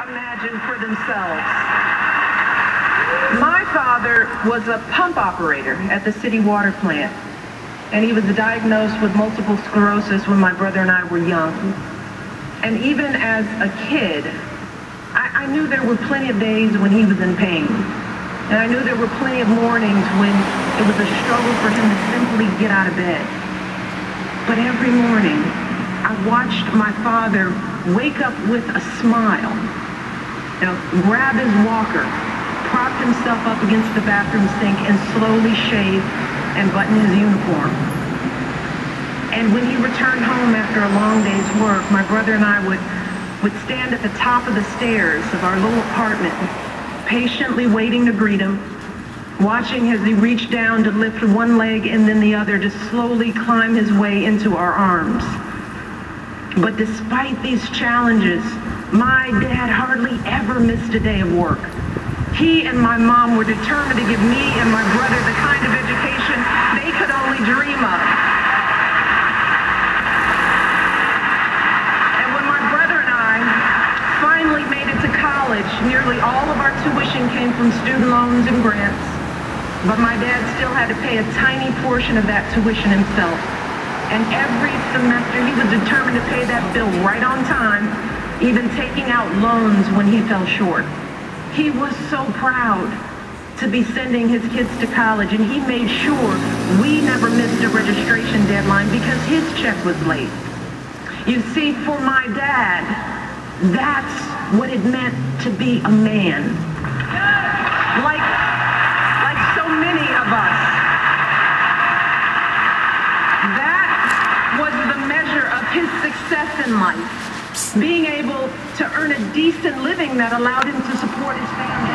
imagine for themselves. My father was a pump operator at the city water plant, and he was diagnosed with multiple sclerosis when my brother and I were young. And even as a kid, I knew there were plenty of days when he was in pain. And I knew there were plenty of mornings when it was a struggle for him to simply get out of bed. But every morning, I watched my father wake up with a smile, grab his walker, propped himself up against the bathroom sink, and slowly shave and button his uniform. And when he returned home after a long day's work, my brother and I would stand at the top of the stairs of our little apartment, patiently waiting to greet him, watching as he reached down to lift one leg and then the other to slowly climb his way into our arms. But despite these challenges, my dad hardly ever missed a day of work. He and my mom were determined to give me and my brother the kind of education they could only dream of. And when my brother and I finally made it to college, nearly all of our tuition came from student loans and grants, but my dad still had to pay a tiny portion of that tuition himself. And every semester he was determined to pay that bill right on time, even taking out loans when he fell short. He was so proud to be sending his kids to college, and he made sure we never missed a registration deadline because his check was late. You see, for my dad, that's what it meant to be a man. Like so many of us. That was the measure of his success in life, being able to earn a decent living that allowed him to support his family.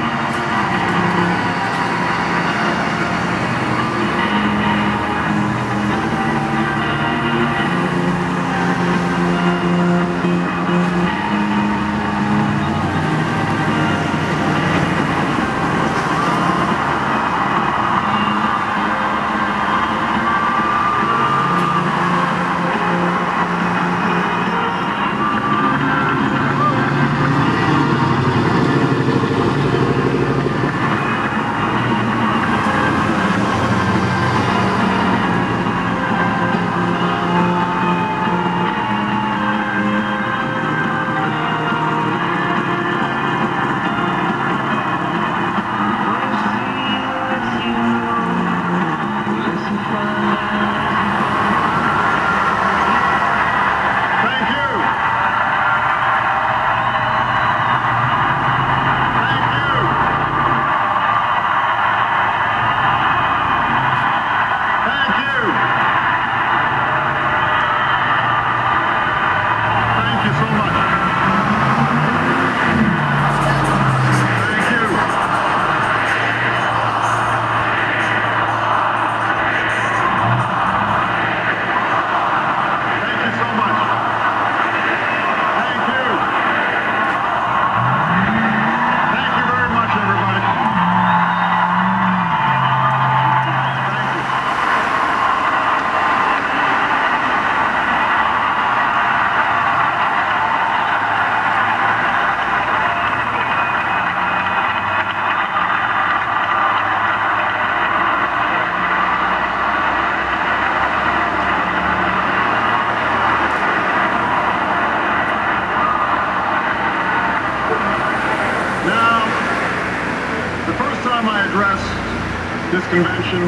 This convention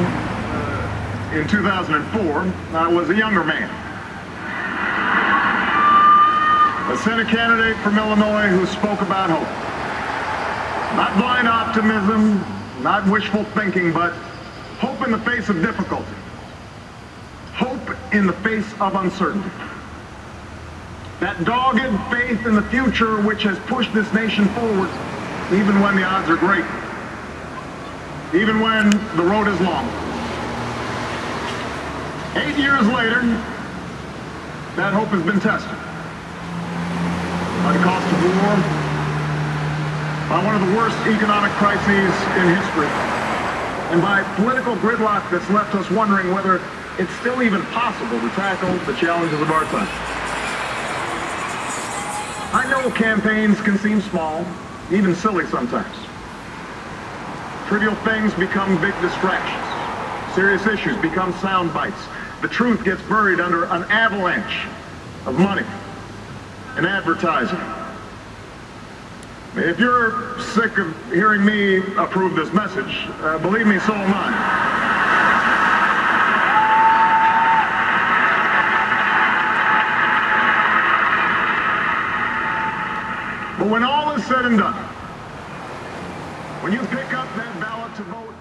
in 2004, I was a younger man. A Senate candidate from Illinois who spoke about hope. Not blind optimism, not wishful thinking, but hope in the face of difficulty. Hope in the face of uncertainty. That dogged faith in the future which has pushed this nation forward even when the odds are great. Even when the road is long. 8 years later, that hope has been tested. By the cost of war, by one of the worst economic crises in history, and by political gridlock that's left us wondering whether it's still even possible to tackle the challenges of our time. I know campaigns can seem small, even silly sometimes. Trivial things become big distractions. Serious issues become sound bites. The truth gets buried under an avalanche of money and advertising. If you're sick of hearing me approve this message, believe me, so am I. But when all is said and done, when you pick up that ballot to vote,